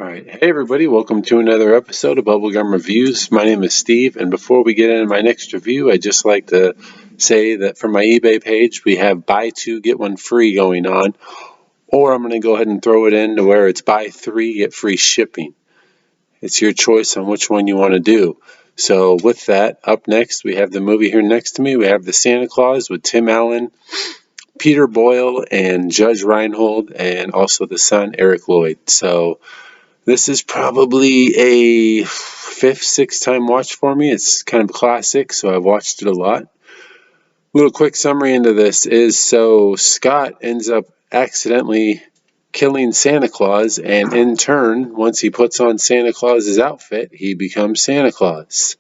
Alright, hey everybody, welcome to another episode of Bubblegum Reviews. My name is Steve, and before we get into my next review, I'd just like to say that for my eBay page, we have buy two, get one free going on, or I'm going to go ahead and throw it in to where it's buy three, get free shipping. It's your choice on which one you want to do. So with that, up next, we have the movie here next to me. We have The Santa Claus with Tim Allen, Peter Boyle, and Judge Reinhold, and also the son, Eric Lloyd. So this is probably a fifth, sixth time watch for me. It's kind of a classic, so I've watched it a lot. Little quick summary into this is so Scott ends up accidentally killing Santa Claus, and in turn, once he puts on Santa Claus's outfit, he becomes Santa Claus.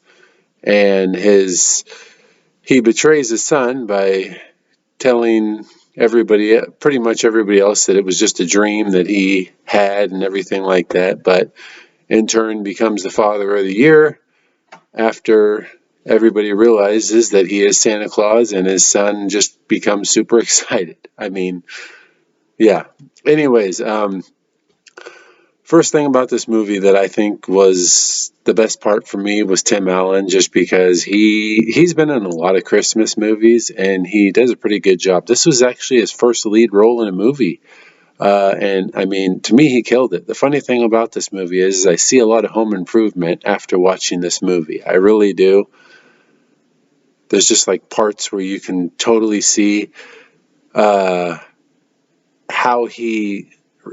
And he betrays his son by telling everybody, pretty much everybody else, that it was just a dream that he had and everything like that, but in turn becomes the Father of the Year after everybody realizes that he is Santa Claus, and his son just becomes super excited. I mean, yeah. Anyways, first thing about this movie that I think was the best part for me was Tim Allen, just because he's been in a lot of Christmas movies and he does a pretty good job. This was actually his first lead role in a movie. And I mean, to me, he killed it. The funny thing about this movie is I see a lot of home improvement after watching this movie. I really do. There's just like parts where you can totally see how he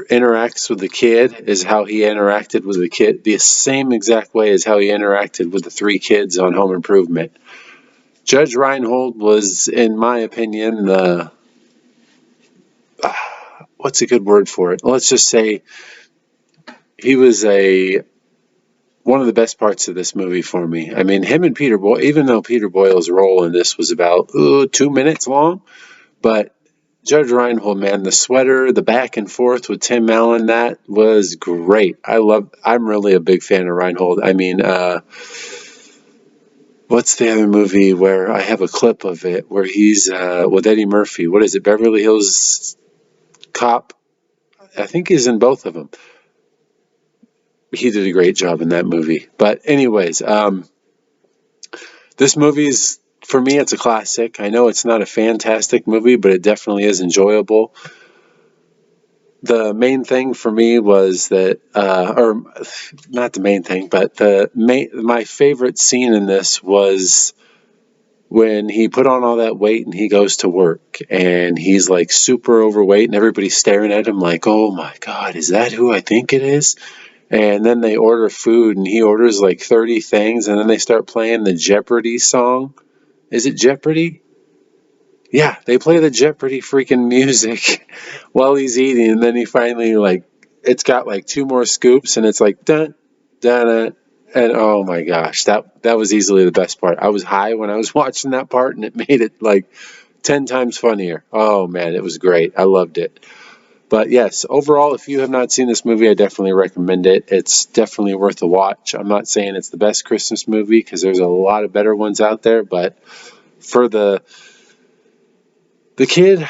interacts with the kid is how he interacted with the kid, the same exact way as how he interacted with the three kids on Home Improvement. Judge Reinhold was, in my opinion, the what's a good word for it? Let's just say he was one of the best parts of this movie for me. I mean, him and Peter Boyle, even though Peter Boyle's role in this was about 2 minutes long, but Judge Reinhold, man, the sweater, the back and forth with Tim Allen, that was great. I'm really a big fan of Reinhold. I mean, what's the other movie where I have a clip of it where he's with Eddie Murphy? What is it? Beverly Hills Cop? I think he's in both of them. He did a great job in that movie. But anyways, this movie's, for me, it's a classic. I know it's not a fantastic movie, but it definitely is enjoyable. The main thing for me was that, or not the main thing, but my favorite scene in this was when he put on all that weight and he goes to work and he's like super overweight and everybody's staring at him like, oh my God, is that who I think it is? And then they order food and he orders like 30 things and then they start playing the Jeopardy song. Is it Jeopardy? Yeah, they play the Jeopardy freaking music while he's eating, and then he finally it's got like two more scoops, and it's like dun dun dun, and oh my gosh, that was easily the best part. I was high when I was watching that part, and it made it like 10 times funnier. Oh man, it was great. I loved it. But yes, overall, if you have not seen this movie, I definitely recommend it. It's definitely worth a watch. I'm not saying it's the best Christmas movie because there's a lot of better ones out there, but for the kid,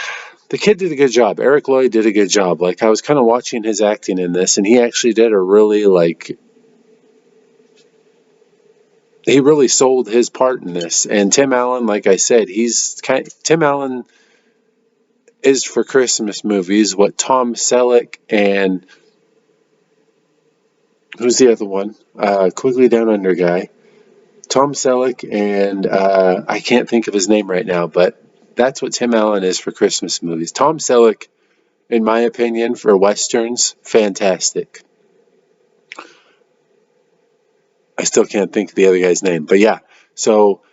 the kid did a good job. Eric Lloyd did a good job. Like, I was kind of watching his acting in this, and he actually did a really, he really sold his part in this. And Tim Allen, like I said, Tim Allen is for Christmas movies what Tom Selleck and who's the other one? Quigley Down Under guy. Tom Selleck and I can't think of his name right now, but that's what Tim Allen is for Christmas movies. Tom Selleck, in my opinion, for Westerns, fantastic. I still can't think of the other guy's name, but yeah. So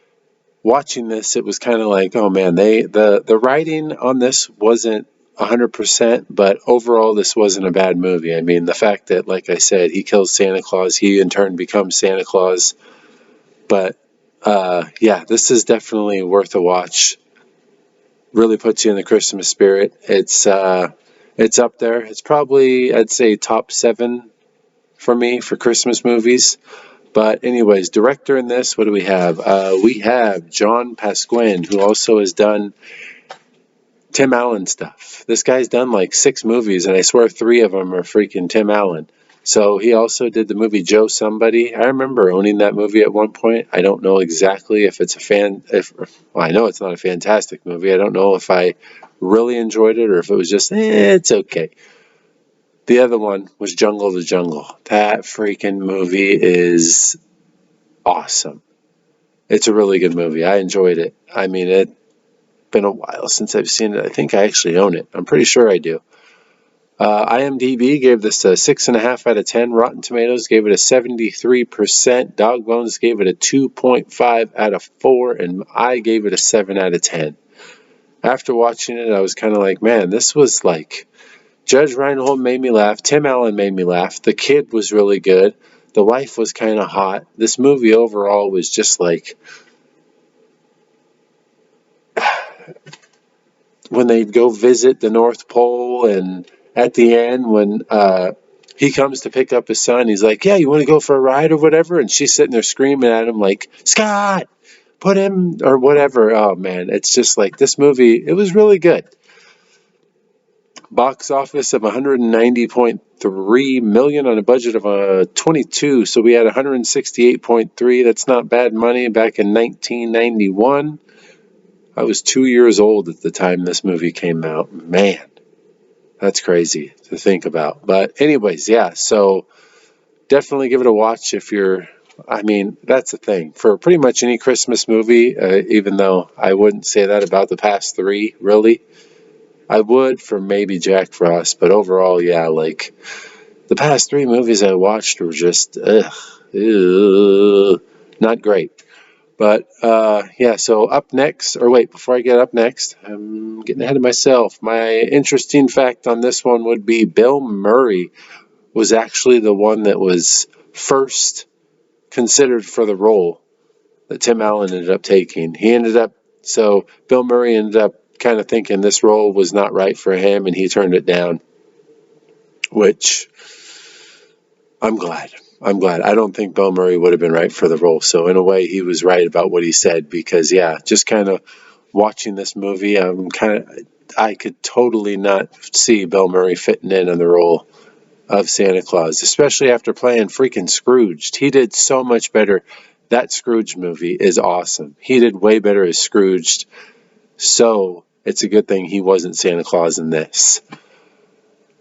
watching this, it was kind of like, oh man, the writing on this wasn't 100%, but overall, this wasn't a bad movie. I mean, the fact that, like I said, he kills Santa Claus, he in turn becomes Santa Claus. But yeah, this is definitely worth a watch. Really puts you in the Christmas spirit. It's up there. It's probably, I'd say, top 7 for me for Christmas movies. But anyways, director in this, what do we have? We have John Pasquin, who also has done Tim Allen stuff. This guy's done like 6 movies, and I swear 3 of them are freaking Tim Allen. So he also did the movie Joe Somebody. I remember owning that movie at one point. I don't know exactly if it's well, I know it's not a fantastic movie. I don't know if I really enjoyed it or if it was just, it's okay. The other one was Jungle to Jungle. That freaking movie is awesome. It's a really good movie. I enjoyed it. I mean, it's been a while since I've seen it. I think I actually own it. I'm pretty sure I do. IMDb gave this a 6.5 out of 10. Rotten Tomatoes gave it a 73%. Dog Bones gave it a 2.5 out of 4. And I gave it a 7 out of 10. After watching it, I was kind of like, man, this was like... Judge Reinhold made me laugh. Tim Allen made me laugh. The kid was really good. The wife was kind of hot. This movie overall was just like... when they go visit the North Pole, and at the end when he comes to pick up his son, he's like, yeah, you want to go for a ride or whatever? And she's sitting there screaming at him like, Scott, put him, or whatever. Oh, man, it's just like this movie, it was really good. Box office of $190.3 million on a budget of 22, so we had 168.3. That's not bad money back in 1991. I was 2 years old at the time this movie came out. Man, that's crazy to think about. But anyways, yeah, so definitely give it a watch if you're, I mean, that's the thing. For pretty much any Christmas movie, even though I wouldn't say that about the past three, really. I would for maybe Jack Frost, but overall, yeah, like the past three movies I watched were just, not great. But, yeah, so up next, or wait, before I get up next, I'm getting ahead of myself. My interesting fact on this one would be Bill Murray was actually the one that was first considered for the role that Tim Allen ended up taking. So Bill Murray ended up kind of thinking this role was not right for him, and he turned it down, which I'm glad. I don't think Bill Murray would have been right for the role. So in a way, he was right about what he said, because, yeah, just kind of watching this movie, I could totally not see Bill Murray fitting in the role of Santa Claus, especially after playing freaking Scrooged. He did so much better. That Scrooge movie is awesome. He did way better as Scrooged. So it's a good thing he wasn't Santa Claus in this.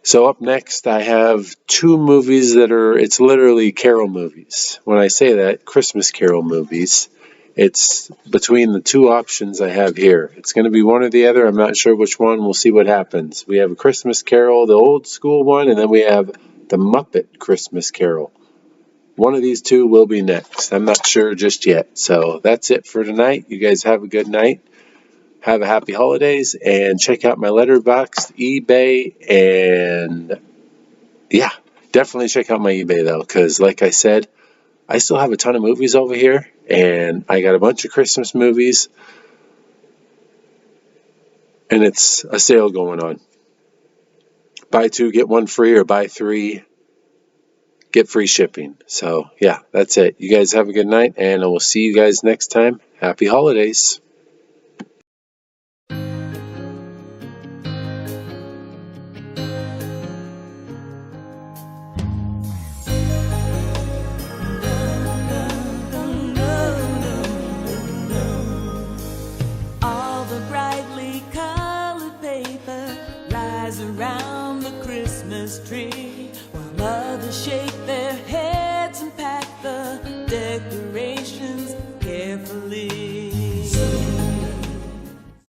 So up next, I have two movies it's literally carol movies. When I say that, Christmas carol movies, it's between the two options I have here. It's going to be one or the other. I'm not sure which one. We'll see what happens. We have a Christmas Carol, the old school one, and then we have the Muppet Christmas Carol. One of these two will be next. I'm not sure just yet. So that's it for tonight. You guys have a good night. Have a happy holidays, and check out my Letterboxd, eBay, and yeah, definitely check out my eBay though, because like I said, I still have a ton of movies over here, and I got a bunch of Christmas movies, and it's a sale going on. Buy two, get one free, or buy three, get free shipping. So yeah, that's it. You guys have a good night, and I will see you guys next time. Happy holidays. Around the Christmas tree while others shake